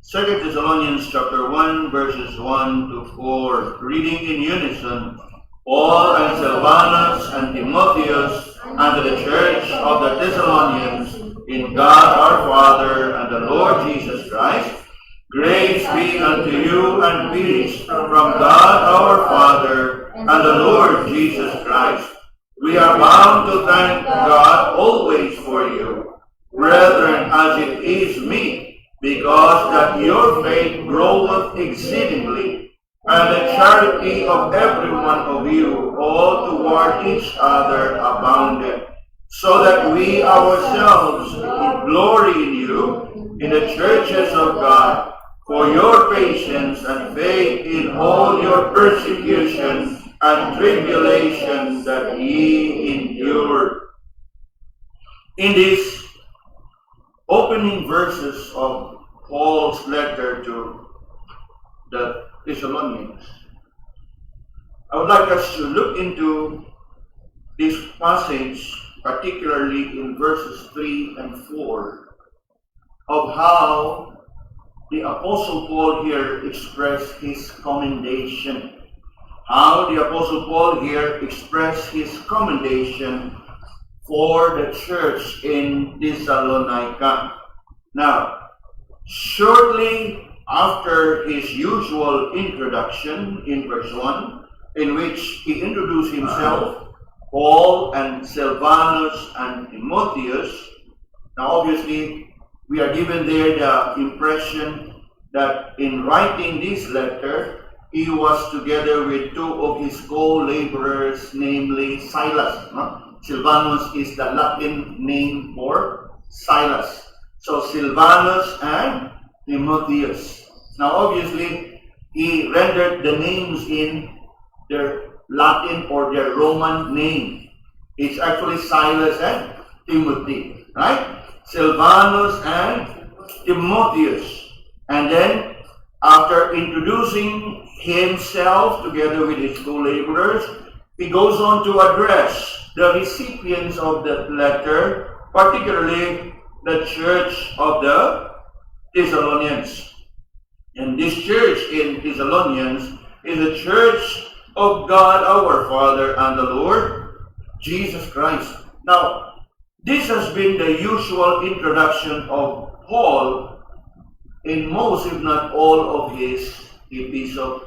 2 Thessalonians chapter 1, verses 1 to 4, reading in unison. Paul and Silvanus and Timotheus, and to the church of the Thessalonians, in God our Father and the Lord Jesus Christ, grace be unto you and peace from God our Father and the Lord Jesus Christ. We are bound to thank God always for you, brethren, as it is me, because that your faith groweth exceedingly, and the charity of every one of you all toward each other abounded, so that we ourselves glory in you in the churches of God, for your patience and faith in all your persecution and tribulation that ye endured. In these opening verses of Paul's letter to the Thessalonians, I would like us to look into this passage, particularly in verses 3 and 4, of how the Apostle Paul here expressed his commendation. How the Apostle Paul here expressed his commendation for the church in Thessalonica. Now, shortly after his usual introduction in verse 1, in which he introduced himself, Paul and Silvanus and Timotheus. Now obviously, we are given there the impression that in writing this letter, he was together with two of his co-laborers, namely Silas. Silvanus is the Latin name for Silas. So Silvanus and Timotheus. Now obviously, he rendered the names in their Latin or their Roman name. It's actually Silas and Timothy, right? Silvanus and Timotheus. And then, after introducing himself together with his co-laborers, he goes on to address the recipients of that letter, particularly the church of the Thessalonians. And this church in Thessalonians is a church of God our Father and the Lord Jesus Christ. Now, this has been the usual introduction of Paul in most, if not all, of his epistles.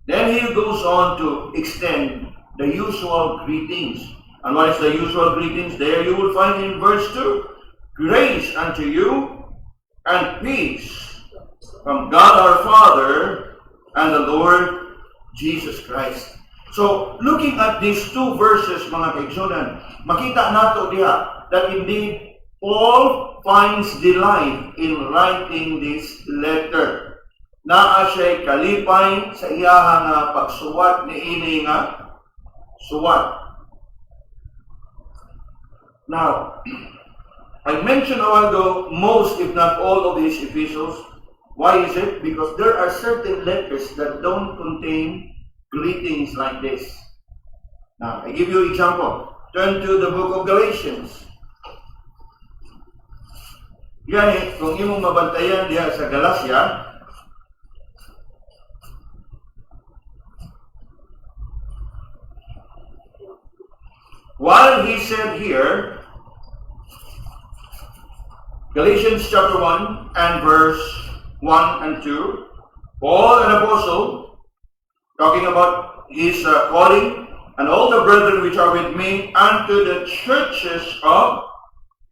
Then he goes on to extend the usual greetings. And what is the usual greetings? There you will find in verse 2, grace unto you and peace from God our Father and the Lord Jesus Christ. So, looking at these two verses, mga kaigsunan, makita nato diha that indeed Paul finds delight in writing this letter. Naa siya'y kalipay sa iyaha nga pagsuwat ni ini nga suwat. Now, I mentioned a while ago, most if not all of these epistles. Why is it? Because there are certain letters that don't contain greetings like this. Now, I give you an example. Turn to the book of Galatians. Gani, kung imong mabantayan diha sa Galacia, while he said here, Galatians chapter 1 and verse 1 and 2, Paul, an apostle, talking about his calling, and all the brethren which are with me, unto the churches of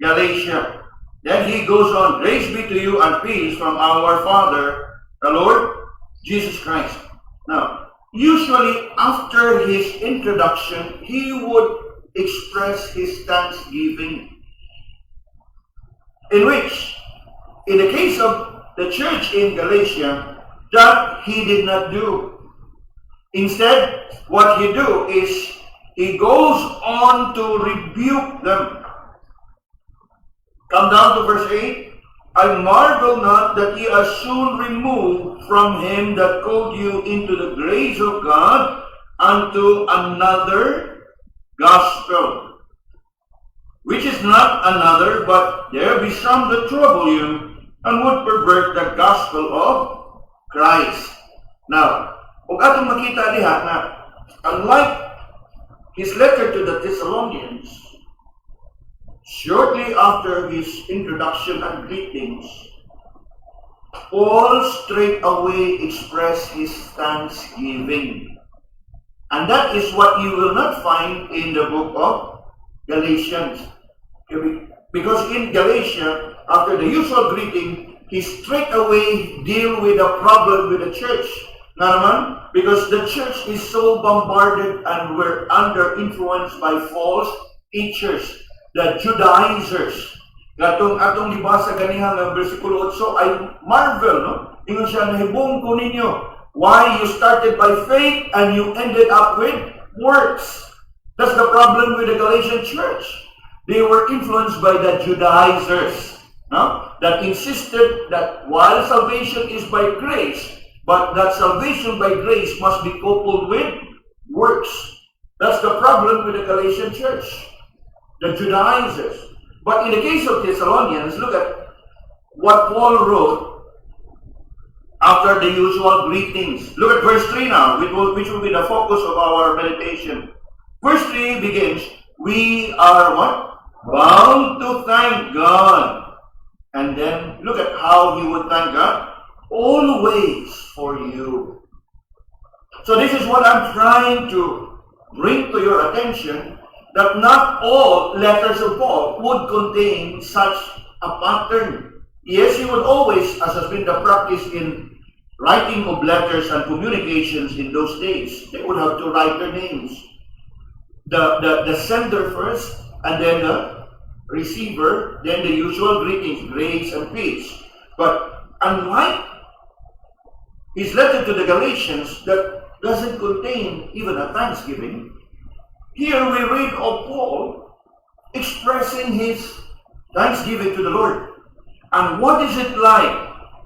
Galatia. Then he goes on, grace be to you and peace from our Father, the Lord Jesus Christ. Now, usually after his introduction, he would express his thanksgiving, in which, in the case of the church in Galatia, that he did not do. Instead, what he do is, he goes on to rebuke them. Come down to verse 8. I marvel not that ye are soon removed from him that called you into the grace of God unto another gospel, which is not another, but there be some that trouble you, and would pervert the gospel of Christ. Now, kung atong makita diha na, unlike his letter to the Thessalonians, shortly after his introduction and greetings, Paul straight away expressed his thanksgiving. And that is what you will not find in the book of Galatians. Because in Galatia, after the usual greeting, he straight away deal with a problem with the church. Naman, because the church is so bombarded and we're under influence by false teachers, the Judaizers. Atong libasa ganihang versikulo 8, I marvel, no? Ingon siya, nahibong ko ninyo, why you started by faith and you ended up with works. That's the problem with the Galatian church. They were influenced by the Judaizers, no? That insisted that while salvation is by grace, but that salvation by grace must be coupled with works. That's the problem with the Galatian church, the Judaizers. But in the case of Thessalonians, look at what Paul wrote after the usual greetings. Look at verse 3 now, which will be the focus of our meditation. Verse 3 begins, we are what? Bound to thank God. And then look at how he would thank God. Always for you. So this is what I'm trying to bring to your attention, that not all letters of Paul would contain such a pattern. Yes, he would always, as has been the practice in writing of letters and communications in those days, they would have to write their names. The sender first, and then the receiver, then the usual greetings, grace and peace. But unlike his letter to the Galatians that doesn't contain even a thanksgiving, here we read of Paul expressing his thanksgiving to the Lord. And what is it like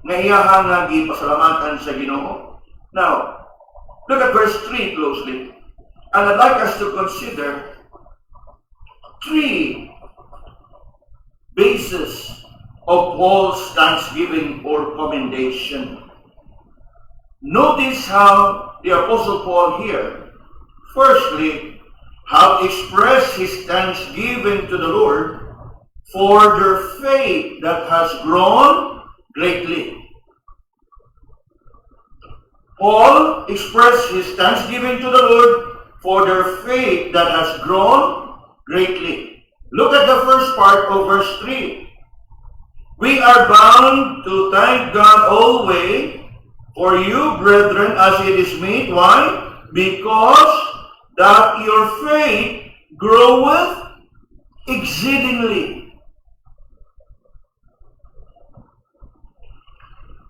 nga iyahang nga gipasalamatan sa Ginoo? Now, look at verse 3 closely. And I'd like us to consider 3 bases of Paul's thanksgiving or commendation. Notice how the Apostle Paul here, firstly, have expressed his thanksgiving to the Lord for their faith that has grown greatly. Paul expressed his thanksgiving to the Lord for their faith that has grown greatly. Look at the first part of verse 3. We are bound to thank God always for you, brethren, as it is meet. Why? Because that your faith groweth exceedingly.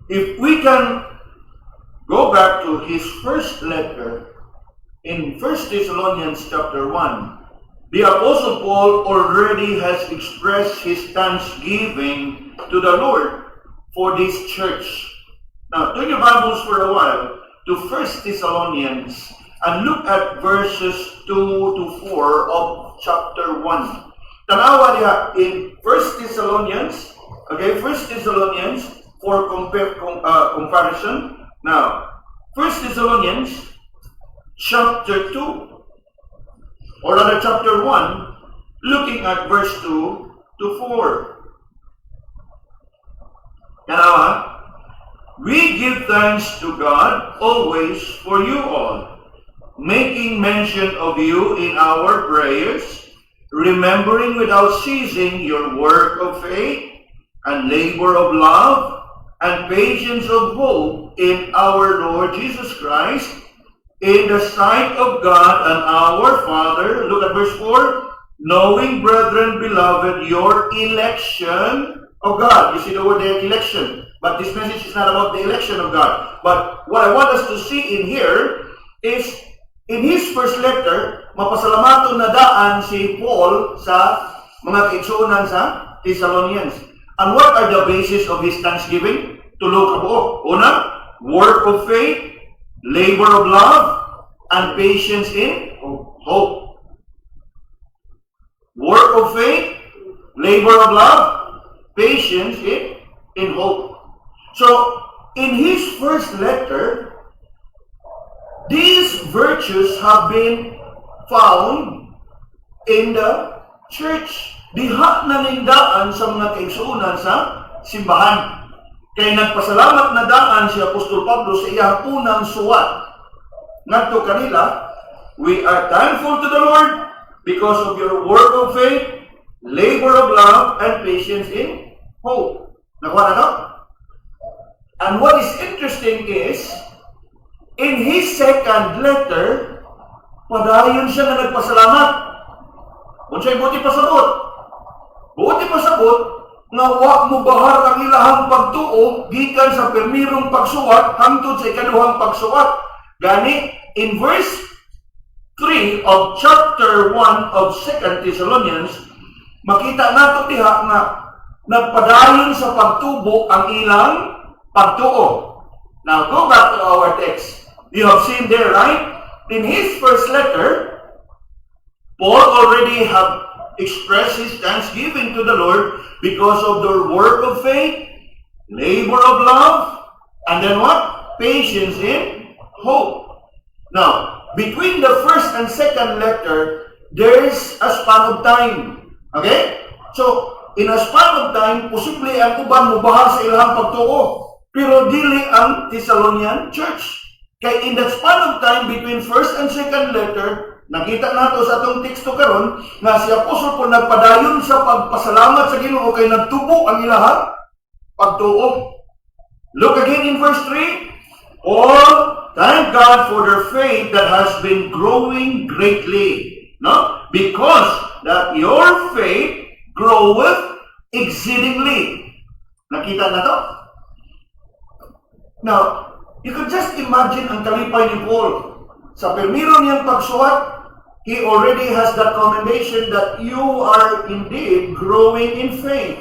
If we can go back to his first letter in 1 Thessalonians chapter 1, the Apostle Paul already has expressed his thanksgiving to the Lord for this church. Now, turn your Bibles for a while to 1 Thessalonians and look at verses 2 to 4 of chapter 1. Tanawa diha in 1 Thessalonians, okay, 1 Thessalonians for comparison. Now, 1 Thessalonians chapter 2, or rather chapter 1, looking at verse 2 to 4. Tanawa, we give thanks to God always for you all, making mention of you in our prayers, remembering without ceasing your work of faith and labor of love and patience of hope in our Lord Jesus Christ, in the sight of God and our Father. Look at verse 4. Knowing, brethren, beloved, your election of God. You see the word there, election. But this message is not about the election of God. But what I want us to see in here is, in his first letter, mapasalamaton na daan si Paul sa mga kaigsuonan sa Thessalonians. And what are the basis of his thanksgiving? Tulo ka po. Una, work of faith, labor of love, and patience in hope. Work of faith, labor of love, patience in in hope. So, in his first letter, these virtues have been found in the church. Diha na nindaan sa mga kaigsuunan sa simbahan. Kaya nagpasalamat na daan si Apostol Pablo sa iyang unang suwat. Ngadto kanila, we are thankful to the Lord because of your work of faith, labor of love, and patience in hope. Nakuha na to? And what is interesting is, in his second letter, padayon siya na nagpasalamat. Kung siya'y buti pasabot. Buti pasabot, nga wa mo bahar ang ilahang pagtuo gikan sa permirong pagsuwat hangtod sa ikaduhang pagsuwat. Gani, in verse 3 of chapter 1 of 2 Thessalonians, makita nato diha nga nagpadayon sa pagtubo ang ilang pagtuo. Now, go back to our text. You have seen there, right? In his first letter, Paul already have expressed his thanksgiving to the Lord because of their work of faith, labor of love, and then what? Patience in hope. Now, between the first and second letter, there is a span of time. Okay? So, in a span of time, posible ang uban mubahar sa ilang pagtuo. Pero dili ang Thessalonian church. Kaya in that span of time between first and second letter, nakita nato sa atong teksto karon nga si Apostol Paul nagpadayon sa pagpasalamat sa Ginoo kay nagtubo ang ilahang pagtuo. Look again in verse 3. Paul, thank God for their faith that has been growing greatly. No? Because that your faith groweth exceedingly. Nakita na to? Now, you could just imagine ang kalipay ni Paul. Sa permiro niyang pagsuwat, he already has that commendation that you are indeed growing in faith.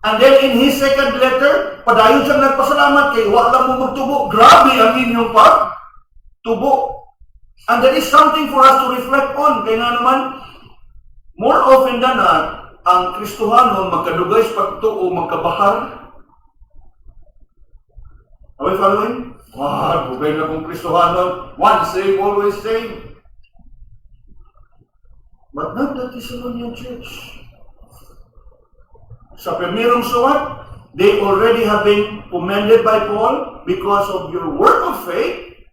And then in his second letter, padayon siyang nagpasalamat kay wala mo magtubo. Grabe ang inyong pagtubo. And that is something for us to reflect on. Kaya nga naman, more often than not, ang Kristohanon magkadugay sa pagtuo, magkabahar. Are we following? Bugay na kong Kristohanon. Once saved, always saved. But not the Thessalonian church. Sa primerong suwat, they already have been commended by Paul because of your work of faith,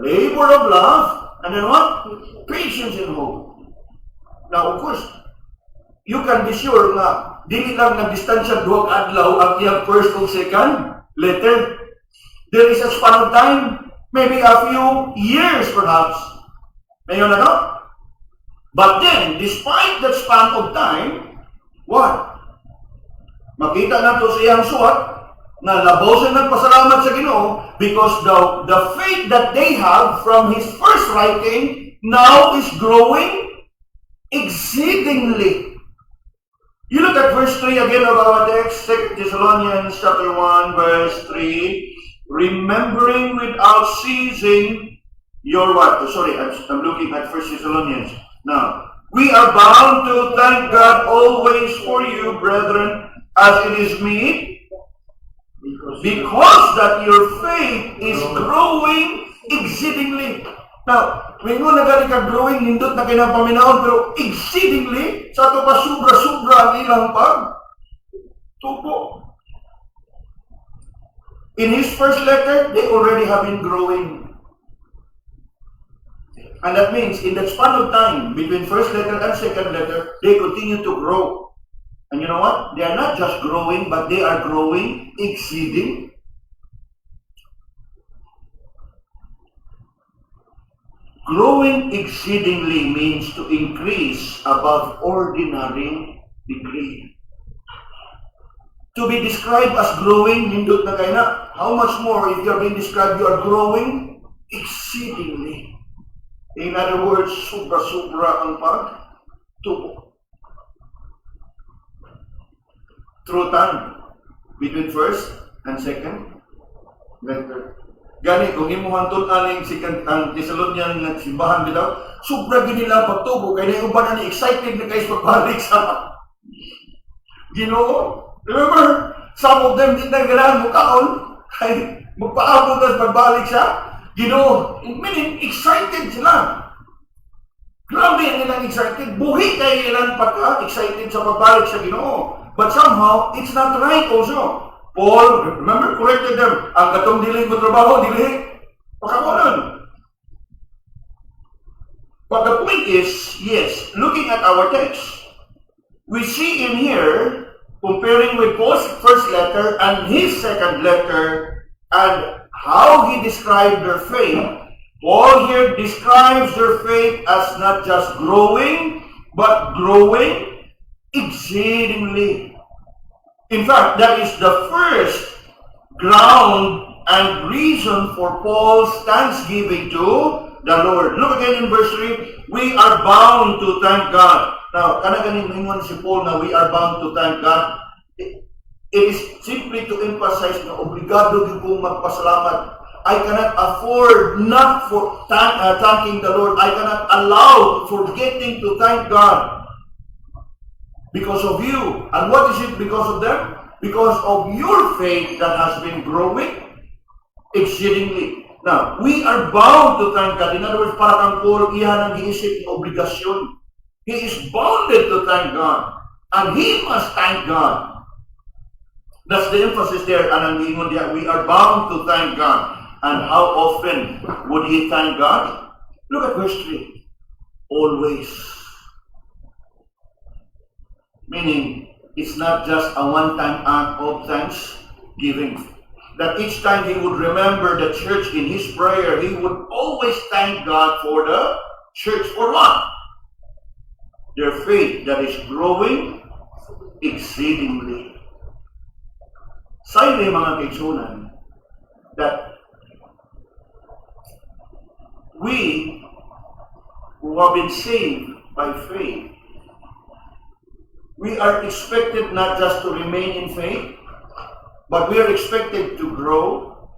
labor of love, and then what? Patience and hope. Now, of course, you can be sure na dili lang nagdistansya duwag adlaw ang iyang first o second letter. There is a span of time, maybe a few years perhaps. Ngayon na no? But then, despite that span of time, what? Makita nato sa iyang suwat na labaw siya nagpasalamat sa Ginoo because the faith that they have from his first writing now is growing exceedingly. You look at verse 3 again of our text, 2 Thessalonians chapter 1, verse 3. Remembering without ceasing your what? I'm looking at 1 Thessalonians. Now, we are bound to thank God always for you, brethren, as it is meet, because that your faith is growing exceedingly. Now, may mo nagari ka growing, nindot na kinapaminaon, pero exceedingly, sa ito pa sobra-sobra ang ilang pagtubo. In his first letter, they already have been growing. And that means, in that span of time, between first letter and second letter, they continue to grow. And you know what? They are not just growing, but they are growing exceeding. Growing exceedingly means to increase above ordinary degree. To be described as growing, hindot na kayo na. How much more if you are being described, you are growing exceedingly. In other words, sobra-sobra ang pagtubo. Through time, between first and second letter. Gani, kung imuhan aning ang Thessalonian nga simbahan bitaw, sobra gid nila pagtubo kay na uban ani excited na kayo pagbalik sa Ginoo. Remember, Some of them, di na ganahan mukaon. Kay magpaabot at pagbalik sa Ginoo. Meaning, excited sila. Grabe ang ilang excited. Buhi kayo ilang pagka-excited sa pagbalik sa Ginoo. But somehow, it's not right also. Paul, remember, corrected them. Ang katong dili mo trabaho, dili. Pakakunan. But the point is, yes, looking at our text, we see in here, comparing with Paul's first letter and his second letter, and how he described their faith, Paul here describes their faith as not just growing, but growing exceedingly. In fact, that is the first ground and reason for Paul's thanksgiving to the Lord. Look again in verse 3. We are bound to thank God. Now, kanaganing mingon si Paul na we are bound to thank God. It is simply to emphasize na obligado yung kong magpasalamat. I cannot afford not for thanking the Lord. I cannot allow forgetting to thank God. Because of you. And what is it because of them? Because of your faith that has been growing exceedingly. Now, we are bound to thank God. In other words, para kang Paul, iyan ang giisip ng obligasyon. He is bounded to thank God. And he must thank God. That's the emphasis there. And ang giingon diya, we are bound to thank God. And how often would he thank God? Look at verse 3. Always. Meaning, it's not just a one-time act of thanksgiving. That each time he would remember the church in his prayer, he would always thank God for the church. For what? Their faith that is growing exceedingly. Sa mga kaigsunan, that we who have been saved by faith, we are expected not just to remain in faith, but we are expected to grow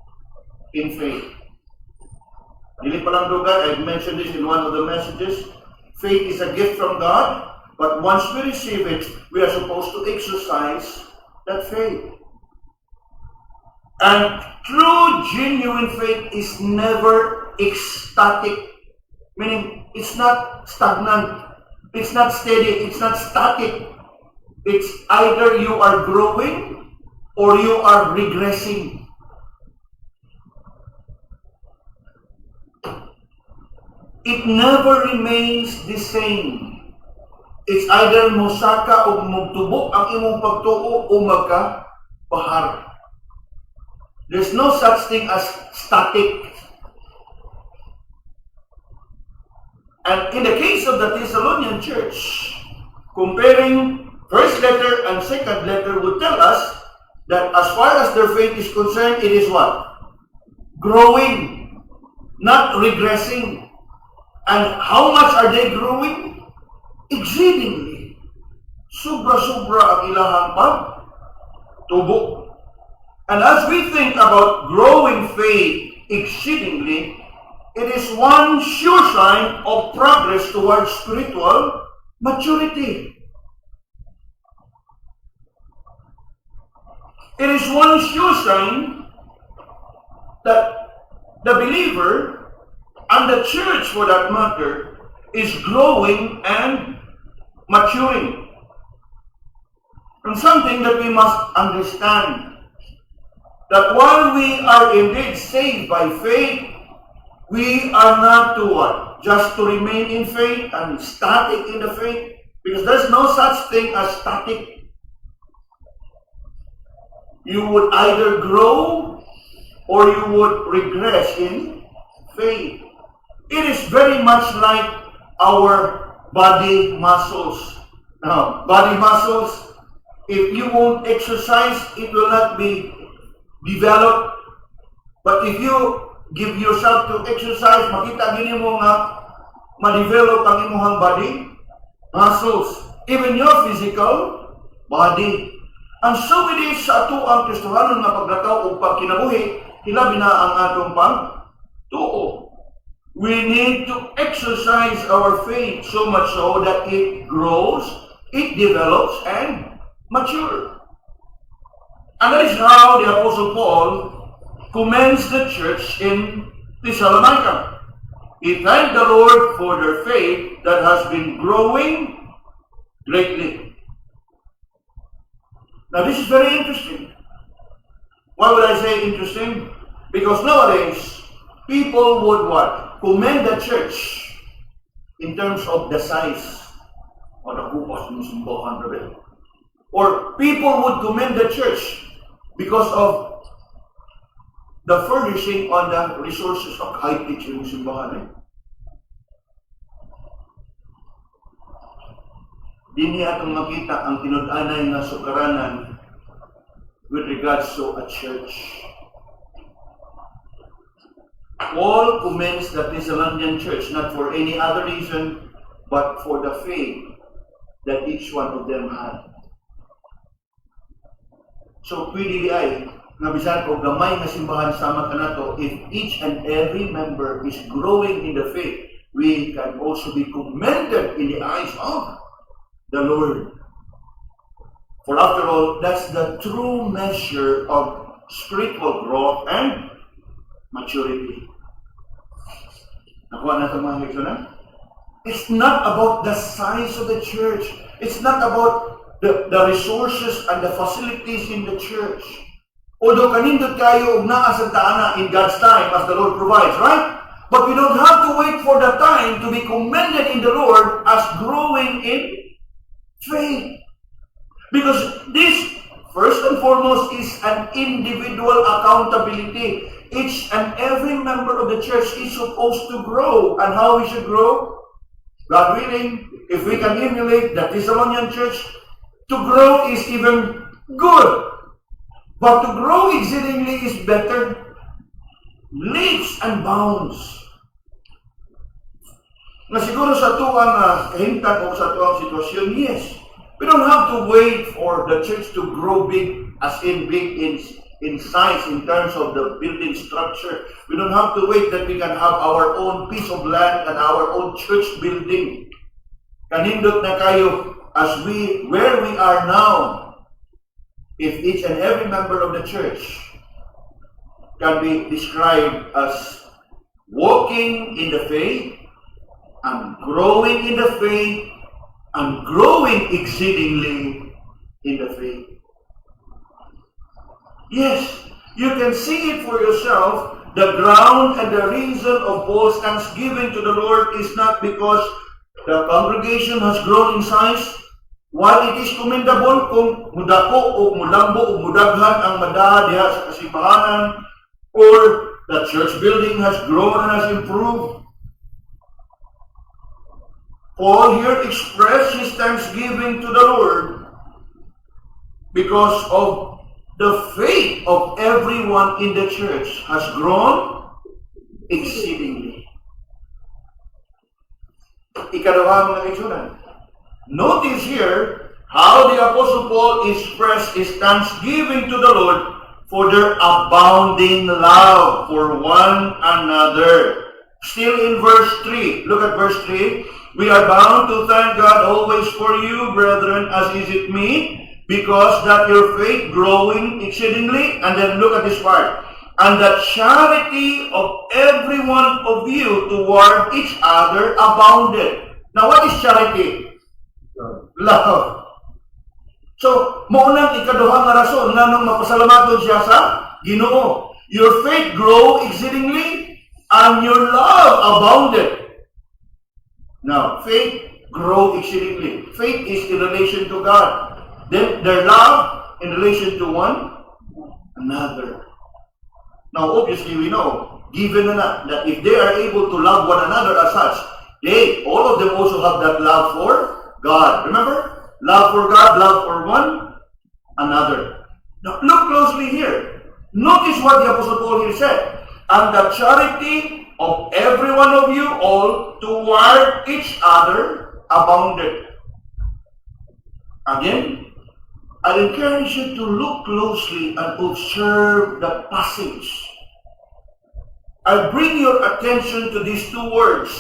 in faith. Dili pa lang lugar, I mentioned this in one of the messages. Faith is a gift from God, but once we receive it, we are supposed to exercise that faith. And true, genuine faith is never ecstatic. Meaning, it's not stagnant. It's not steady. It's not static. It's either you are growing or you are regressing. It never remains the same. It's either mosaka o mugtubo ang imong pagtuo o magka-bahar. There's no such thing as static. And in the case of the Thessalonian church, comparing first letter and second letter would tell us that as far as their faith is concerned, it is what? Growing, not regressing. And how much are they growing? Exceedingly. Sobra-sobra ang ilahang pagtubo. And as we think about growing faith exceedingly, it is one sure sign of progress towards spiritual maturity. It is one sure sign that the believer and the church, for that matter, is growing and maturing. And something that we must understand, that while we are indeed saved by faith, we are not to what? Just to remain in faith and static in the faith, because there's no such thing as static. You would either grow or you would regress in faith. It is very much like our body muscles. Now, body muscles, if you won't exercise, it will not be developed. But if you give yourself to exercise, makita gini mo nga ma-develop ang imong body muscles, even your physical body. And so it is sa ato ang Kristohanon nga paglakaw o pagkinabuhi, hilabi na ang atong pagtuo. We need to exercise our faith so much so that it grows, it develops, and matures. And that is how the Apostle Paul commends the church in Thessalonica. He thanked the Lord for their faith that has been growing greatly. Now this is very interesting. Why would I say interesting? Because nowadays, people would what? Commend the church in terms of the size. Or people would commend the church because of the furnishing on the resources of high-tech yung simbahan. Di niya atong makita ang tinud-anay nga sukaranan with regards to a church. Paul commends the Thessalonian church not for any other reason but for the faith that each one of them had. So, pwede di ay, nga bisan o gamay nga simbahan sama kanato, if each and every member is growing in the faith, we can also be commended in the eyes of the Lord. For after all, that's the true measure of spiritual growth and maturity. Nakuha na ito mga higsunan? It's not about the size of the church. It's not about the resources and the facilities in the church. Although kanindot kayo og naa sa taana in God's time as the Lord provides, right? But we don't have to wait for the time to be commended in the Lord as growing in faith. Because this, first and foremost, is an individual accountability. Each and every member of the church is supposed to grow. And how we should grow? God willing, if we can emulate the Thessalonian church, to grow is even good. But to grow exceedingly is better. Leaps and bounds. Na siguro sa tuwang kahintag o sa tuwang sitwasyon, yes. We don't have to wait for the church to grow big, as in big in size, in terms of the building structure. We don't have to wait that we can have our own piece of land and our own church building. Kanindot na kayo where we are now, if each and every member of the church can be described as walking in the faith and growing in the faith and growing exceedingly in the faith. Yes, you can see it for yourself. The ground and the reason of Paul's thanksgiving to the Lord is not because the congregation has grown in size. While it is commendable kung mudako o mulambo o mudaghan ang madaha diha sa kasimbahanan, or the church building has grown and has improved, Paul here expressed his thanksgiving to the Lord because of the faith of everyone in the church has grown exceedingly. Ikaduha mga kaigsunan. Notice here how the Apostle Paul expressed his thanksgiving to the Lord for their abounding love for one another. Still in verse 3. Look at verse 3. We are bound to thank God always for you, brethren, as is it me, because that your faith growing exceedingly. And then look at this part. And the charity of every one of you toward each other abounded. Now what is charity? Love. So, maunang ikaduha nga rason nga nung mapasalamaton siya sa Ginoo. Your faith grow exceedingly and your love abounded. Now, faith grow exceedingly. Faith is in relation to God. Then their love in relation to one another. Now, obviously, we know, given na that if they are able to love one another as such, all of them also have that love for God. Remember? Love for God, love for one another. Now, look closely here. Notice what the Apostle Paul here said. And the charity of every one of you all toward each other abounded. Again, I encourage you to look closely and observe the passage. I bring your attention to these two words.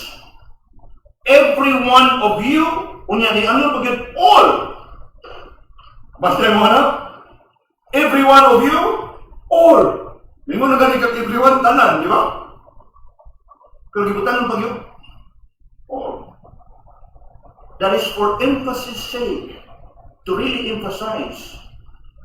Every one of you, unya ni ano pagit all. Basta mo na? every one of you, all. Hindi mo na ganit kag everyone, tanan, di ba? Kung gibutan ng pagyo, all. That is for emphasis sake, to really emphasize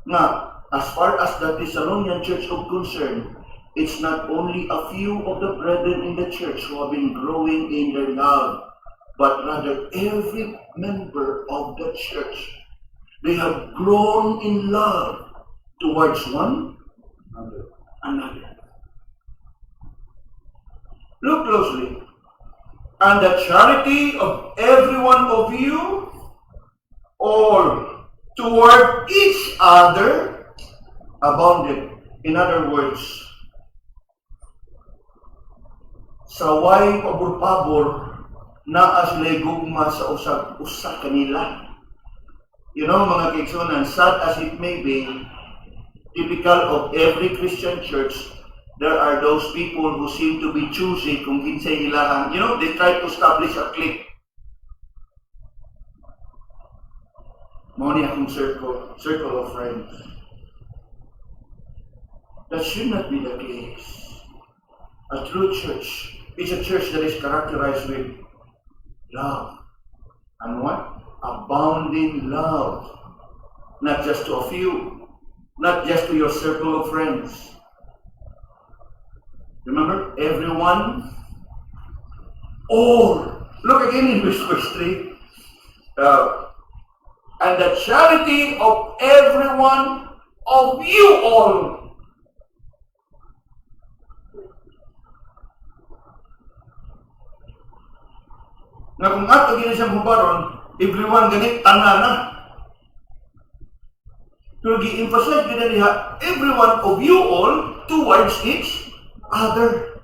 na as far as the Thessalonian church is concerned, it's not only a few of the brethren in the church who have been growing in their love, but rather every member of the church. They have grown in love towards one another. Look closely. And the charity of every one of you, or toward each other, abounded. In other words, saway pabor-pabor na as legugma sa usag kanila. You know, mga kaigsunan, sad as it may be, typical of every Christian church, there are those people who seem to be choosy kung kinsay ilahan. You know, they try to establish a clique. Mao ni akong circle of friends. That should not be the case. A true church is a church that is characterized with love. And what? Abounding love. Not just to a few. Not just to your circle of friends. Remember? Everyone. All. Look again in verse 3. And the charity of everyone of you all. Na kung ato gina siyang hubaron, everyone ganit, tanan na. Pero gi-emphasize gina niya, everyone of you all towards each other.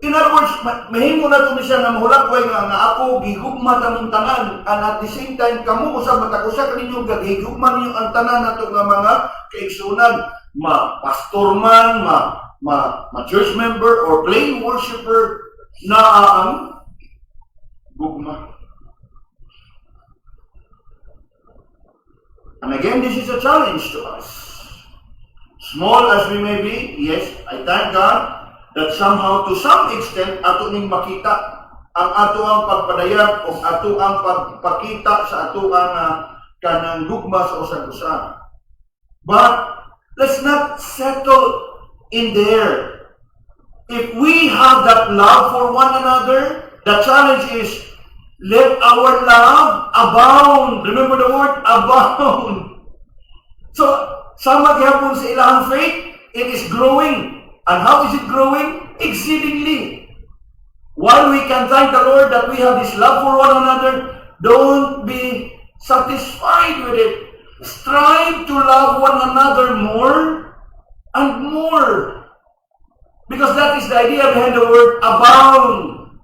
In other words, mahimo na ito siya na mahulakway nga ako, gihugma tamong tanan, and at the same time, kamu usab matakusa kaninyo, gihugma ninyo ang tanan nato nga mga kaigsunan, ma-pastor man, ma-church member, or plain worshiper, na ang gugma. And again, this is a challenge to us. Small as we may be, yes, I thank God that somehow, to some extent, ato ning makita ang ato ang pagpadayag o ato ang pagpakita sa ato ang kanang gugma sa usag-usa. But let's not settle in there. If we have that love for one another, the challenge is, let our love abound. Remember the word, abound. So, sama gyapon sa ilahang faith, it is growing. And how is it growing? Exceedingly. While we can thank the Lord that we have this love for one another, don't be satisfied with it. Strive to love one another more and more. Because that is the idea behind the word abound.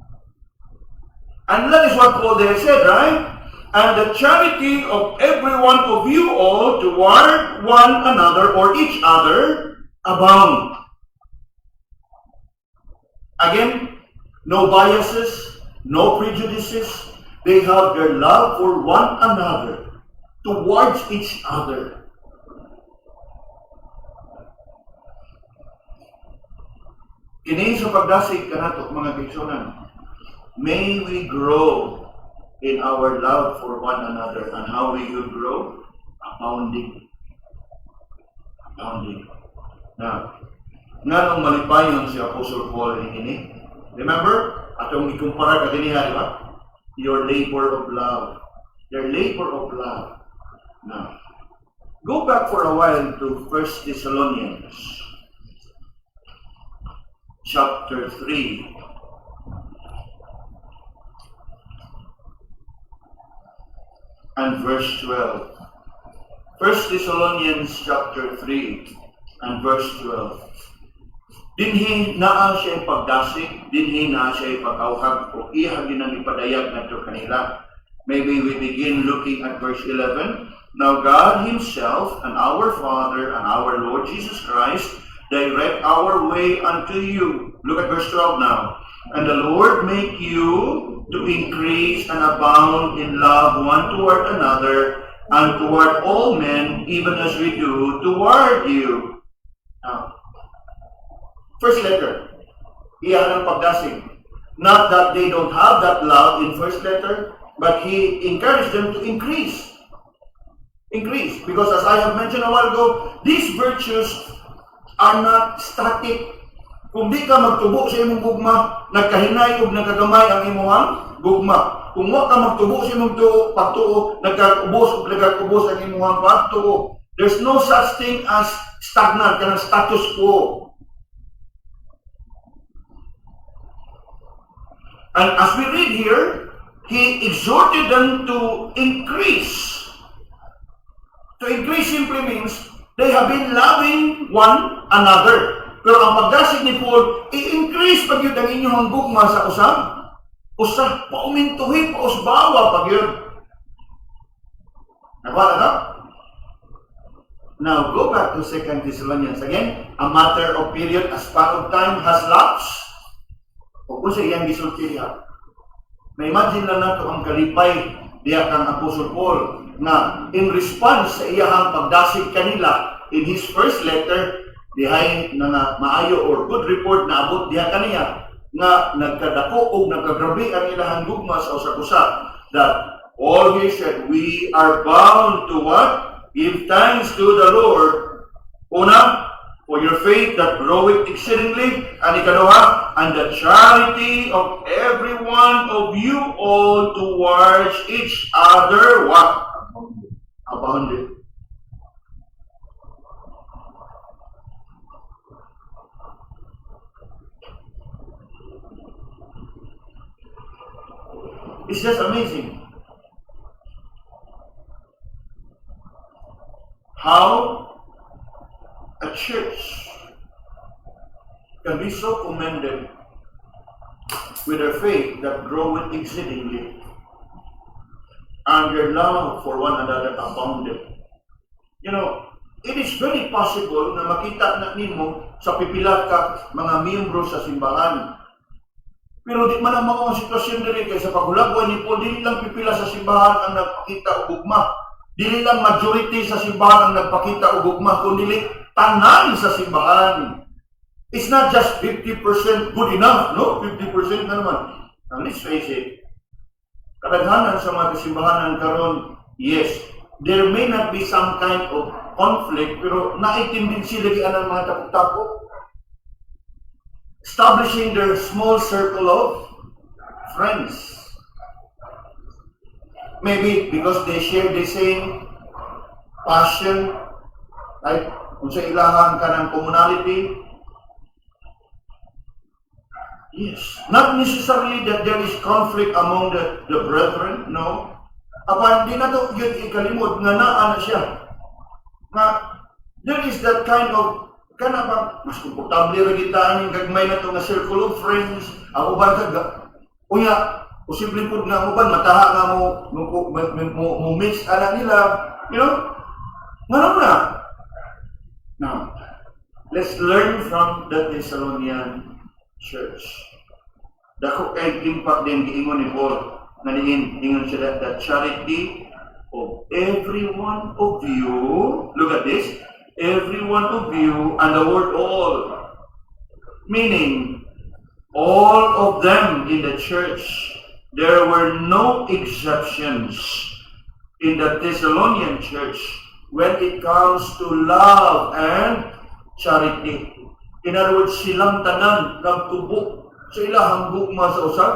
And that is what Paul there said, right? And the charity of every one of you all toward one another or each other abound. Again, no biases, no prejudices. They have their love for one another towards each other. Kini sa pagdasig kanato mga kaigsunan, may we grow in our love for one another. And how we will grow? Abounding. Abounding. Now, nga nung malipayon si Apostle Paul ini, remember, atong ikumpara ka kaniya, di ba? Your labor of love. Your labor of love. Now, go back for a while to 1 Thessalonians chapter 3. And verse 12. 1 Thessalonians chapter 3 and verse 12. Dinhi naa siya pagdasig, dinhi naa siya pag-awhag o iya ginang ipadayag nato kanila. Maybe we begin looking at verse 11. Now God Himself and our Father and our Lord Jesus Christ direct our way unto you. Look at verse 12 now. And the Lord make you to increase and abound in love one toward another and toward all men, even as we do toward you. Now, first letter, iyan ang pagdasig. Not that they don't have that love in first letter, but he encouraged them to increase. Increase. Because as I have mentioned a while ago, these virtues are not static. Kung di ka magtubo sa imong gugma, nagkahinay ug nagagamay ang imong gugma. Kung wa ka magtubo sa imong pagtuo, nagkaubos ug nagkaubos ang imong pagtuo. There's no such thing as stagnant, kanang status quo. And as we read here, he exhorted them to increase. To increase simply means they have been loving one another. Pero ang pagdasig ni Paul, i-increase pag yun ang inyong gugma sa usah, paumintuhin, pausbawa pag yun. Nakuha na? Now, go back to 2 Thessalonians again. A matter of period, a span of time has lapsed. O kung sa iyang gisultiya, na-imagine lang nato ang kalipay diya kang Apostle Paul na in response sa iyahang pagdasig kanila in his first letter, dihay na maayo or good report na abot diha kaniya nga nagkadako o nagkagrabe ang ilahang gugma sa usa-usa, that all he said, we are bound to what? Give thanks to the Lord. Una, for your faith that groweth exceedingly, and ikaduha, and the charity of every one of you all towards each other, what? Abounded. It's just amazing how a church can be so commended with their faith that groweth exceedingly, and their love for one another abounded. You know, it is very possible na makita na nimo sa pipila ka mga miyembro sa simbahan. Pero di man ang mga sitwasyon diri kay sa paghulagwan ni Paul, dili lang pipila sa simbahan ang nagpakita og gugma. Dili lang majority sa simbahan ang nagpakita og gugma, kundi tanan sa simbahan. It's not just 50% good enough, no? 50% na naman. Now, let's face it. Kadaghanan sa mga simbahanan karon, yes, there may not be some kind of conflict, pero naitindin sila di anang mga tapok-tapok. Establishing their small circle of friends. Maybe because they share the same passion, right? Kung sa ilahan ka ng communality. Yes. Not necessarily that there is conflict among the brethren, no. Apan, di na ito yun ikalimod nga naa na siya. Na, there is that kind of kana ba, mas komportable rin kita ang gagmay na ito nga circle of friends, ang uban ka, unya, posible po nga uban, mataha nga mo mix ala nila, you know? Nga na. Now, let's learn from the Thessalonian church. Dako kay impact din giingon ni Paul, nga ingon siya that charity of every one of you, look at this, every one of you, and the word all, meaning all of them in the church. There were no exceptions in the Thessalonian church when it comes to love and charity. In other words, silang tanan nagtubo sa ilahang gugma sa usap.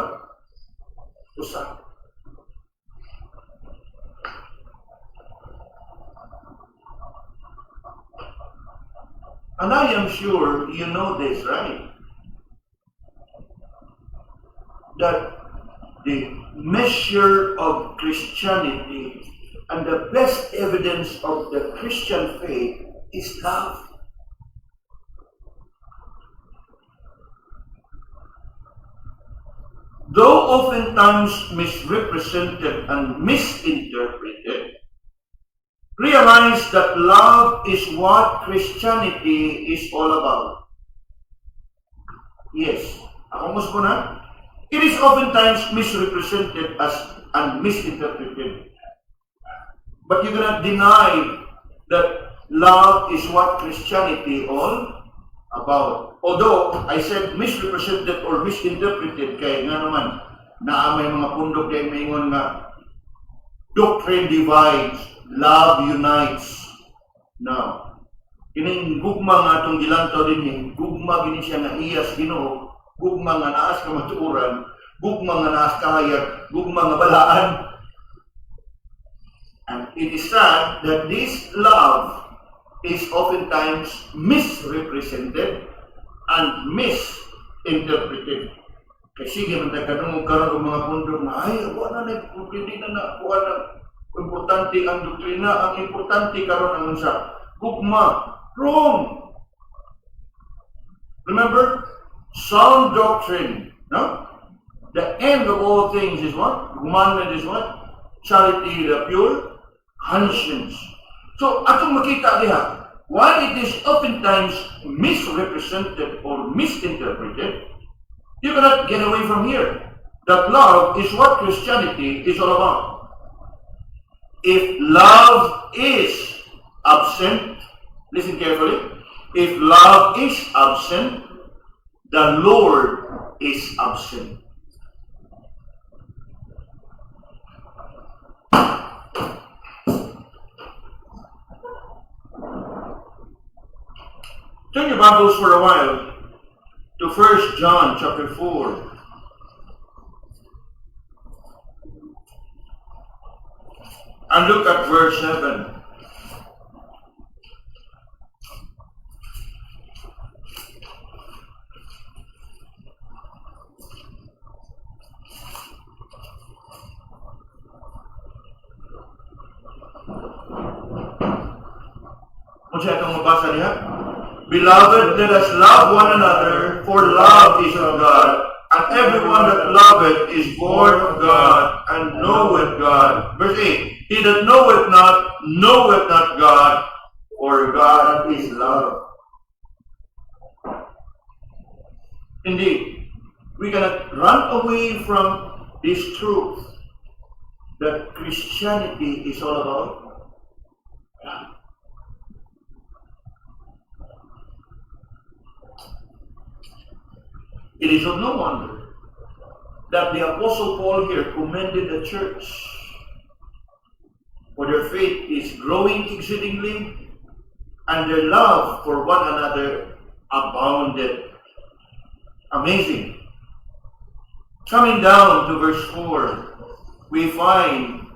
And I am sure you know this, right? That the measure of Christianity and the best evidence of the Christian faith is love. Though oftentimes misrepresented and misinterpreted, realize that love is what Christianity is all about. Yes, ako mas na. It is oftentimes misrepresented as and misinterpreted. But you cannot deny that love is what Christianity all about. Although I said misrepresented or misinterpreted, kay nga naman na may mga pundok kay maingon nga doctrine divides, love unites. Now, kining gugma nga itong gilantaw din niya, gugma gini siya nga iyas Ginoo, gugma nga naas ka matuuran, gugma nga naas kahayag, gugma nga balaan. And it is sad that this love is oftentimes misrepresented and misinterpreted. Kasi sige, magkakanong karoon ng mga pundok na, ay, wala na, hindi na wala importante ang doktrina, ang importante karoon ang sa gugma. Wrong! Remember, sound doctrine, no? The end of all things is what? Commandment is what? Charity, the pure conscience. So, atong makita diha, while it is oftentimes misrepresented or misinterpreted, you cannot get away from here. That love is what Christianity is all about. If love is absent, listen carefully, if love is absent, the Lord is absent. Turn your Bibles for a while to 1 John chapter 4. And look at verse 7. Kung siya itong mabasa niya, Beloved, let us love one another, for love is of God, and everyone that loveth is born of God, and knoweth God. Verse 8, He that knoweth not God, for God is love. Indeed, we cannot run away from this truth that Christianity is all about love. It is of no wonder that the Apostle Paul here commended the church for their faith is growing exceedingly and their love for one another abounded. Amazing. Coming down to verse 4, we find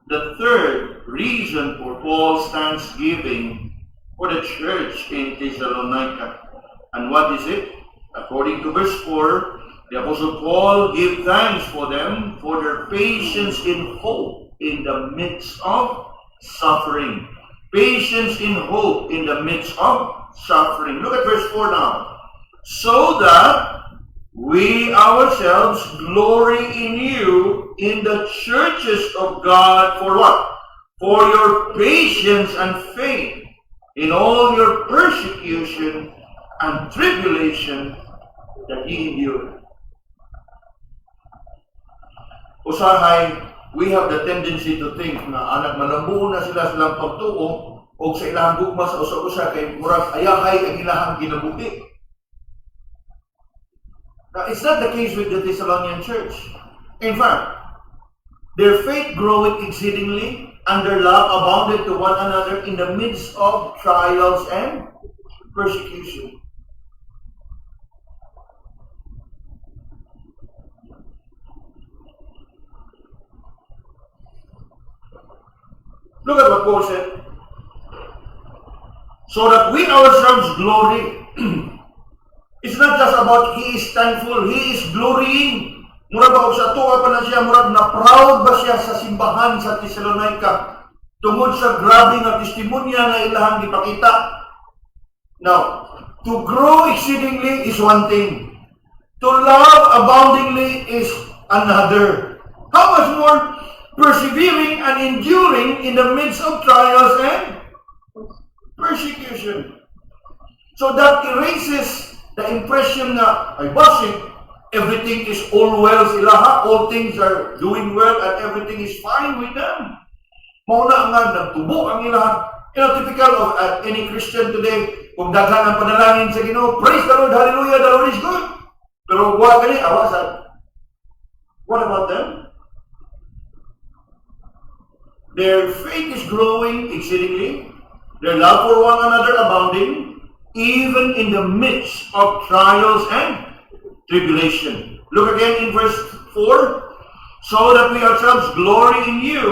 the third reason for Paul's thanksgiving for the church in Thessalonica. And what is it? According to verse 4, the Apostle Paul gave thanks for them for their patience in hope in the midst of suffering. Patience in hope in the midst of suffering. Look at verse 4 now. So that we ourselves glory in you in the churches of God for what? For your patience and faith in all your persecution and tribulation that ye endure. Usahay, we have the tendency to think na anak malambuo na sila silang pagtuo o sa ilahang gugma sa usa-usa kay murag ayahay ang ilahang kinabuhi. Now, it's not the case with the Thessalonian church. In fact, their faith groweth exceedingly and their love abounded to one another in the midst of trials and persecution. Look at what Paul said. So that we ourselves glory. It's not just about he is thankful, he is glorying. Murag ba sa tuwa pa na siya, murag na proud ba siya sa simbahan sa Thessalonica tungod sa grabe nga testimonya nga ilahang ipakita. Now, to grow exceedingly is one thing. To love aboundingly is another. How much more persevering and enduring in the midst of trials and persecution. So that erases the impression na, ay basig, everything is all well sila ha, all things are doing well and everything is fine with them. Mauna nga, nagtubo ang ilang. Typical of any Christian today, kung daghan ang panalangin sa Ginoo, praise the Lord, hallelujah, the Lord is good. Pero huwag gani, awasan. What about them? Their faith is growing exceedingly, their love for one another abounding, even in the midst of trials and tribulation. Look again in verse 4. So that we ourselves glory in you,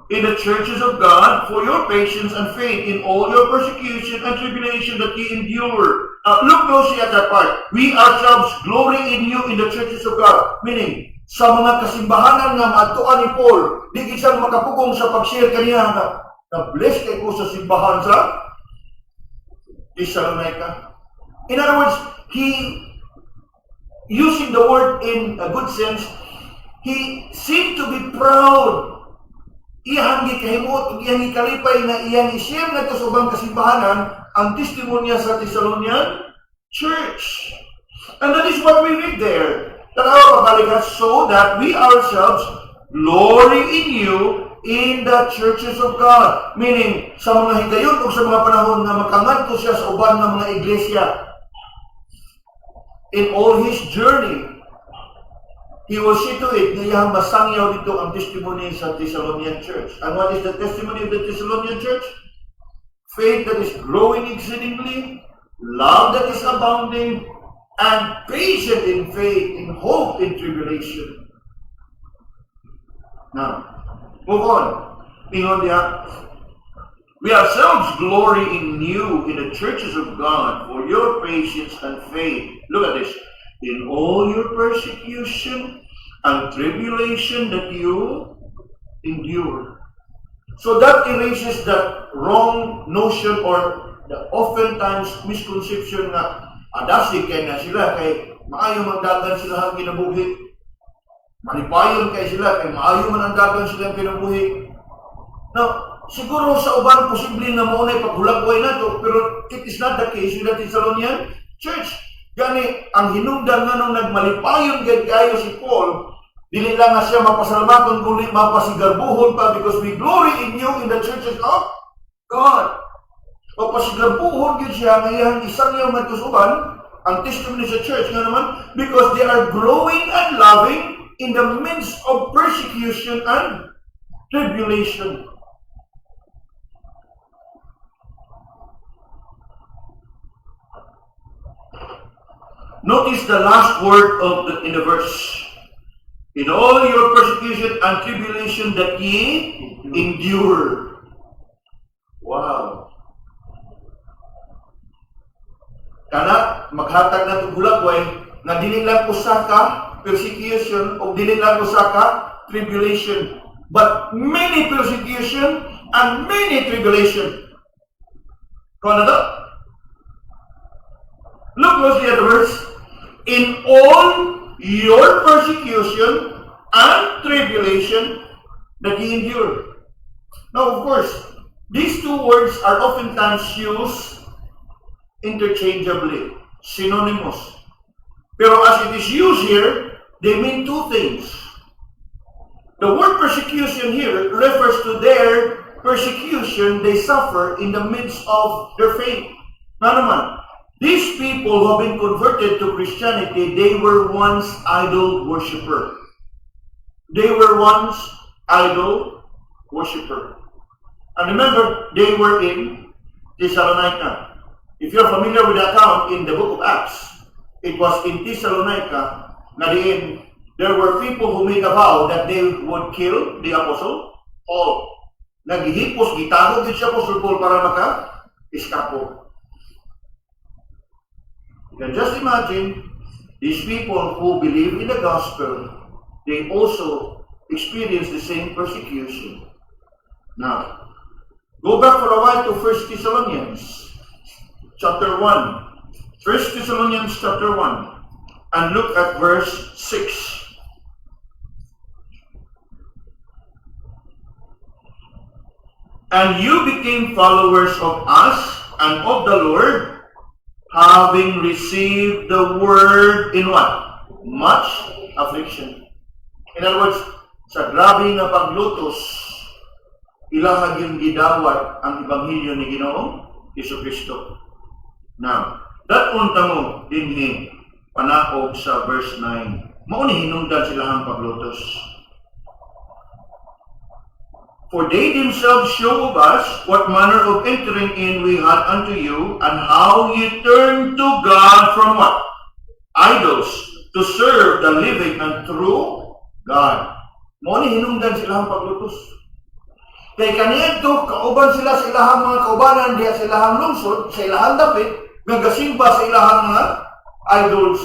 in the churches of God, for your patience and faith in all your persecution and tribulation that ye endure. Look closely at that part. We ourselves glory in you in the churches of God. Meaning, sa mga kasimbahanan nga maatuan ni Paul, di isang makapugong sa pag-share kaniya na bless kay ko sa simbahan sa Thessalonica. In other words, he, using the word in a good sense, he seemed to be proud. Iyang gikahimot, iyang gikalipay na iyang i-share na ito sa ubang kasimbahanan ang testimonya sa Thessalonian Church. And that is what we read there. Tanawa pabalikan, so that we ourselves glory in you in the churches of God. Meaning, sa mga higayon o sa mga panahon na makangadto siya sa uban ng mga iglesia, in all his journey, he will see to it na iyang masangyaw dito ang testimony sa Thessalonian Church. And what is the testimony of the Thessalonian Church? Faith that is growing exceedingly, love that is abounding, and patient in faith, in hope, in tribulation. Now, move on. Ingon diya, we ourselves glory in you, in the churches of God, for your patience and faith. Look at this. In all your persecution and tribulation that you endure. So that erases that wrong notion or the oftentimes misconception na adasi kay na sila kay maayo magdagan sila ang kinabuhi. Malipayon kay sila kay maayo man ang dagan sila ang kinabuhi. Now, siguro sa uban posible na mo na paghulagway na to, pero it is not the case with the Thessalonian Church. Gani, ang hinungdan nga nung nagmalipayon kayo si Paul, dili lang na siya mapasalamaton, kundi mapasigarbuhon pa because we glory in you in the churches of God. Mapasigarbuhon yun siya ngayon, isang yung matusuban, ang testimony sa church nga naman, because they are growing and loving in the midst of persecution and tribulation. Notice the last word in the verse. In all your persecution and tribulation that ye endure. Wow. Kana, maghatag na itong hulagway na dili lang usa ka persecution o dili lang usa ka tribulation. But many persecution and many tribulation. Kung ano? Look closely at the verse. In all your persecution and tribulation that ye endure. Now, of course, these two words are oftentimes used interchangeably, synonymous. Pero as it is used here, they mean two things. The word persecution here refers to their persecution they suffer in the midst of their faith. Nga naman, these people who have been converted to Christianity, they were once idol worshiper. They were once idol worshiper. And remember, they were in Thessalonica. If you're familiar with the account in the book of Acts, it was in Thessalonica na diin, there were people who made a vow that they would kill the apostle Paul. Naghihipos, gitago din siya Apostle Paul para maka-eskapo. You can just imagine, these people who believe in the gospel, they also experience the same persecution. Now, go back for a while to 1 Thessalonians chapter 1. 1 Thessalonians chapter 1. And look at verse 6. And you became followers of us and of the Lord, having received the word in what? Much affliction. In other words, sa grabe nga paglutos, ilahag yung gidawat ang Ebanghelyo ni Ginoong Jesucristo. Now, that unta mo dinhi panaog sa verse 9. Mao ni hinungdan sila ang paglutos. For they themselves show of us what manner of entering in we had unto you, and how ye turned to God from what? Idols, to serve the living and true God. Mao ni hinungdan sila ang paglutos. Kay kaniadto kauban sila sa ilahang mga kaubanan diha sa ilahang lungsod, sa ilahang dapit, nga gasimba sa ilahang mga idols.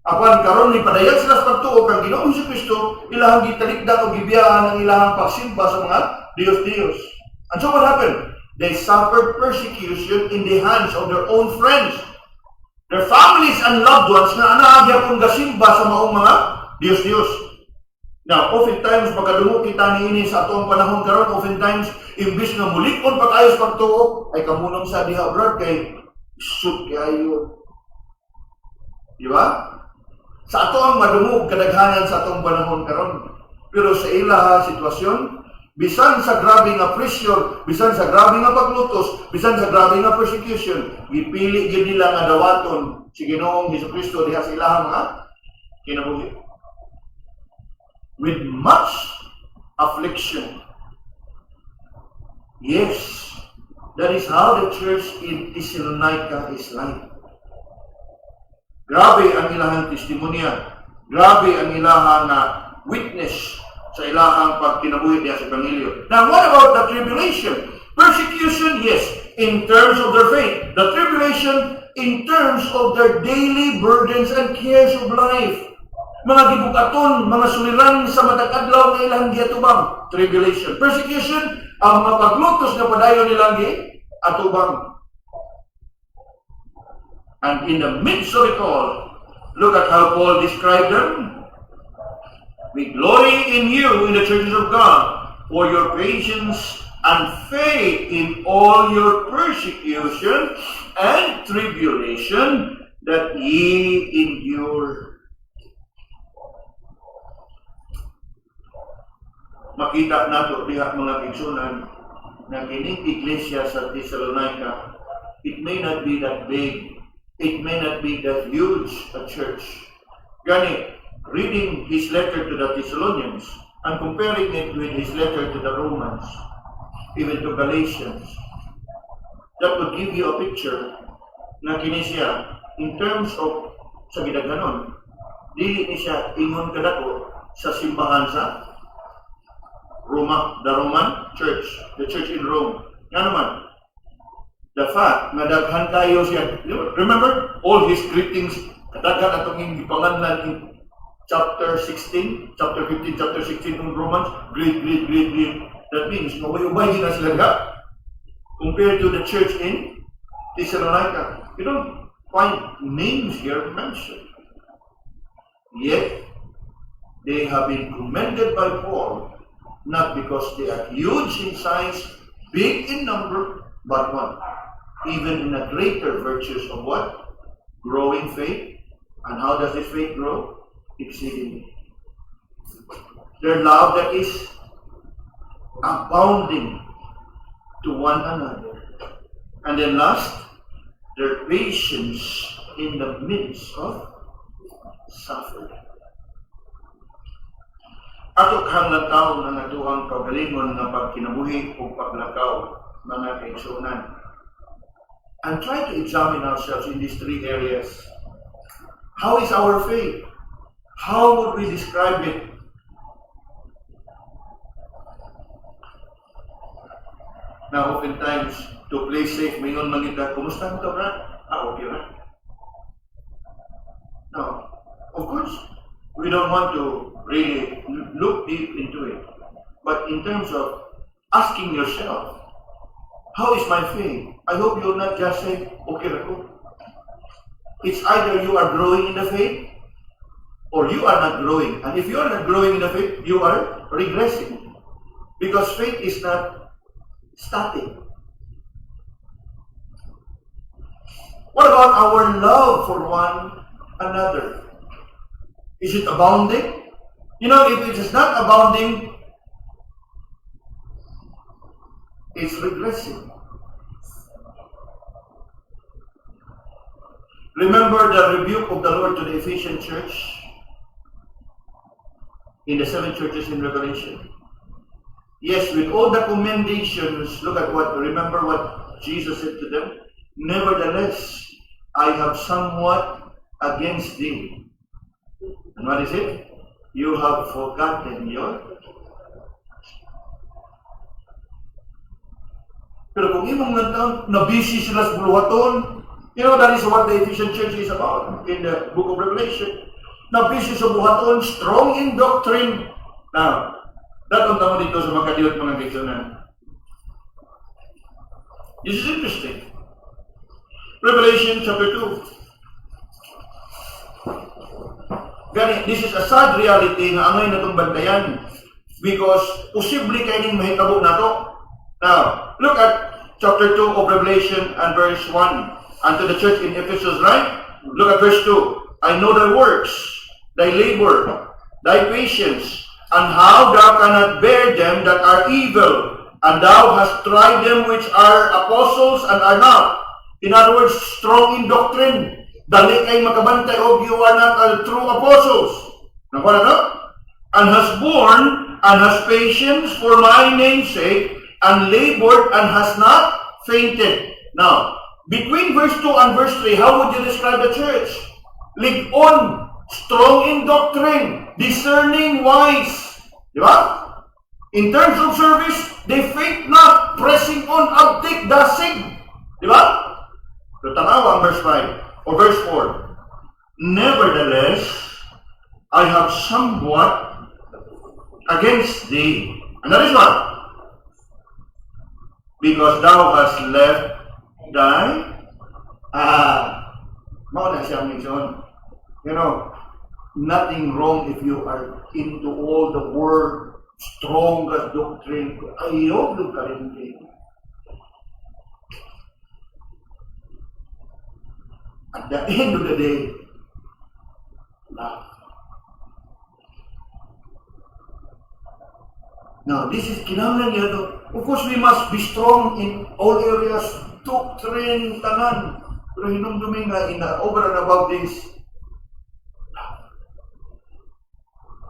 Apan karon ni padayag sila sa pagtuo kang Ginoong Jesucristo, ilahang gitalikdan o gibiyaan ang ilahang pagsimba sa mga Diyos-Diyos. And so what happened? They suffered persecution in the hands of their own friends, their families and loved ones na anaagya kong gasimba sa maong mga Diyos-Diyos. Now, oftentimes, pagkadungo kita niini sa atong panahon karon, oftentimes, imbis na mulikon pag-ayos pagtuo, ay kamunong sa diha, brad, kay shoot kayo. Di ba? Sa ato ang madungog kadaghanan sa atong panahon karon. Pero sa ila sitwasyon, bisan sa grabe nga pressure, bisan sa grabe nga paglutos, bisan sa grabe nga persecution, gipili gyud nila nga dawaton si Ginoong Jesucristo diha sa ilahang mga kinabuhi. With much affliction. Yes, that is how the church in Thessalonica is like. Grabe ang ilahang testimonya. Grabe ang ilahang witness sa ilahang pagkinabuhi niya sa Ebanghelyo. Now, what about the tribulation? Persecution, yes, in terms of their faith. The tribulation, in terms of their daily burdens and cares of life. Mga gibukaton, mga suliran sa matag adlaw na ilang giatubang. Tribulation. Persecution, ang mga paglutos na padayon nilang giatubang. And in the midst of it all, look at how Paul described them. We glory in you in the churches of God for your patience and faith in all your persecution and tribulation that ye endure. Makita nato diha mga igsunan na kining iglesia sa Thessalonica, it may not be that big. It may not be that huge a church. Gani, reading his letter to the Thessalonians and comparing it with his letter to the Romans, even to Galatians, that would give you a picture na kini siya, in terms of sa gidaghanon, dili ni siya ingon kadako sa simbahan sa Roma, the Roman church, the church in Rome. Nga naman, the fact na daghan kayo siya. Remember, all his greetings, daghan atong gipanganlan in chapter 16, chapter 15, chapter 16 in Romans, greet. That means, maway-ubay na sila nga. Compared to the church in Thessalonica, you don't find names here mentioned. Yet, they have been commended by Paul, not because they are huge in size, big in number, but what? Even in the greater virtues of what? Growing faith. And how does this faith grow? Exceedingly. Their love that is abounding to one another. And then last, their patience in the midst of suffering. Ato kahanglan taon na natuang kaugalingon na pagkinabuhi o paglakaw mga kaigsunan. And try to examine ourselves in these three areas. How is our faith? How would we describe it? Now, oftentimes, to play safe, mingon man kita, kumusta mo ito, Brad? Okay, right? No. Of course, we don't want to really look deep into it. But in terms of asking yourself, how is my faith? I hope you will not just say, okay, Rako. It's either you are growing in the faith or you are not growing. And if you are not growing in the faith, you are regressing. Because faith is not static. What about our love for one another? Is it abounding? You know, if it is not abounding, is regressing. Remember the rebuke of the Lord to the Ephesian church in the 7 churches in Revelation. Yes, with all the commendations, remember what Jesus said to them? Nevertheless, I have somewhat against thee. And what is it? You have forgotten your... Pero kung imong nagtang, na-busy sila sa buluhaton, that is what the Ephesian church is about in the book of Revelation. Na-busy sa buluhaton, strong in doctrine. Now, datong tamo dito sa mga kadiyot mga kaibigan. This is interesting. Revelation chapter 2. Gani, this is a sad reality nga angay na itong bantayan because posible kayo ning mahitabo na to. Now, look at chapter 2 of Revelation and verse 1. Unto the church in Ephesus, right? Look at verse 2. I know thy works, thy labor, thy patience, and how thou cannot bear them that are evil, and thou hast tried them which are apostles and are not. In other words, strong in doctrine. Dali kay makabantay og you are not true apostles. Nakuha na? And has borne and has patience for my name's sake, and labored and has not fainted. Now, between verse 2 and verse 3, how would you describe the church? Lig-on, strong in doctrine, discerning, wise. Di ba? In terms of service, they faint not, pressing on, abdik, dasig. Di ba? So, tanawa ang verse 5. Or verse 4, nevertheless, I have somewhat against thee. And that is what? Because thou hast left thy... mauna siya mention. Nothing wrong if you are into all the word, strong as doctrine. Ayaw, look ka rin din. At the end of the day, love. Now, this is kinahanglan niya. Of course, we must be strong in all areas, doctrine, tanan. Pero hinumdumi nga, over and above this,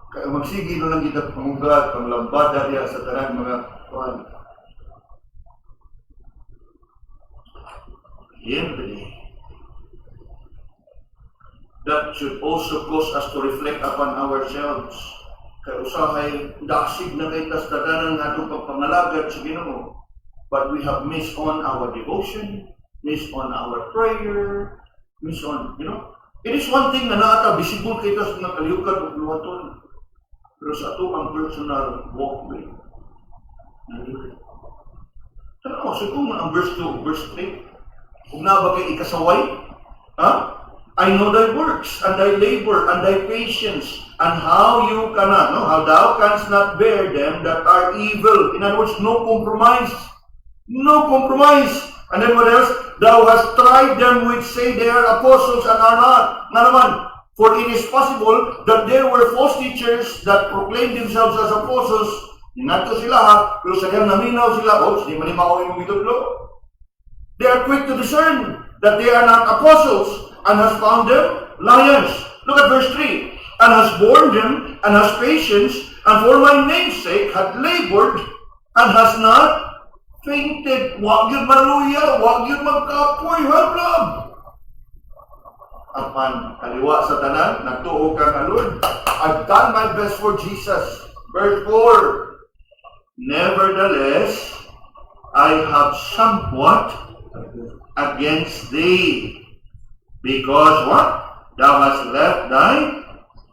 kaya magsigi na lang kita pangugat, panglambada niya sa tanan mga kuhan. Yan ba niya? That should also cause us to reflect upon ourselves. Kaya usahay, dasig na kay tasdaganan nga itong pagpangalagad sa Ginoo. But we have missed on our devotion, missed on our prayer, missed on, It is one thing na naata, visible kay tas nga kaliukan o luwaton. Pero sa ito ang personal walkway. Tanaw, so kung ang verse 2, verse 3, kung na ba kay ikasaway, I know thy works, and thy labor, and thy patience, and how you cannot, how thou canst not bear them that are evil. In other words, no compromise. No compromise. And then what else? Thou hast tried them which say they are apostles and are not. Nga naman, for it is possible that there were false teachers that proclaimed themselves as apostles. Ingat ko sila ha, pero sa kanyang naminaw sila, di manimaw yung mitudlo. They are quick to discern that they are not apostles, and has found them liars. Look at verse 3. And has borne them, and has patience, and for my name's sake hath labored, and has not fainted. Wag yun maluya, wag yun magkapoy, hablab. Apan, kaliwa sa tanan, nagtuo ka nga, Lord, I've done my best for Jesus. Verse 4. Nevertheless, I have somewhat against thee. Because what? Thou hast left thy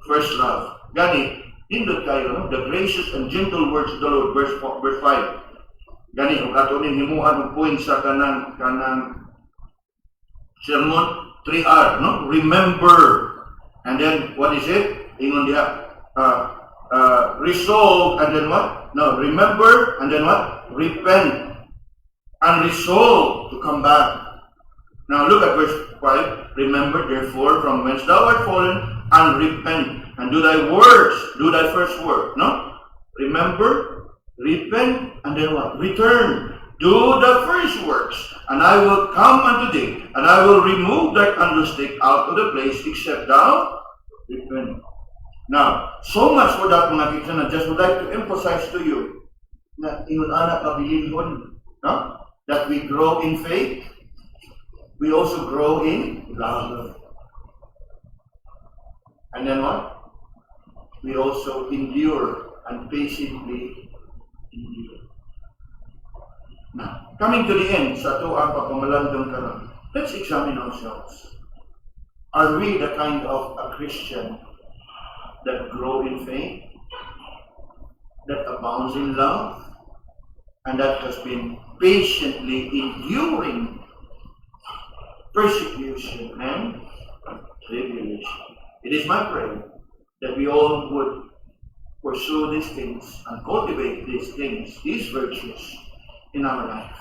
first love. Gani, hindot kayo, the gracious and gentle words of the Lord, verse 5. Gani, kung katunin himuan ng point sa kanang sermon, 3R, remember. And then, what is it? Ingon diha, resolve, and then what? No, remember, and then what? Repent. And resolve to come back. Now look at verse 5. Remember therefore from whence thou art fallen, and repent, and do thy works, do thy first work. Remember, repent, and then what? Return. Do the first works, and I will come unto thee, and I will remove that candlestick out of the place, except thou repent. Now, so much for that mga kaibigan, I just would like to emphasize to you na inun-anak kabilinhon, no? That we grow in faith, we also grow in love. And then what? We also endure and patiently endure. Now, coming to the end, sa ito ang papamalandong karon, let's examine ourselves. Are we the kind of a Christian that grow in faith, that abounds in love, and that has been patiently enduring persecution and tribulation? It is my prayer that we all would pursue these things and cultivate these things, these virtues in our life.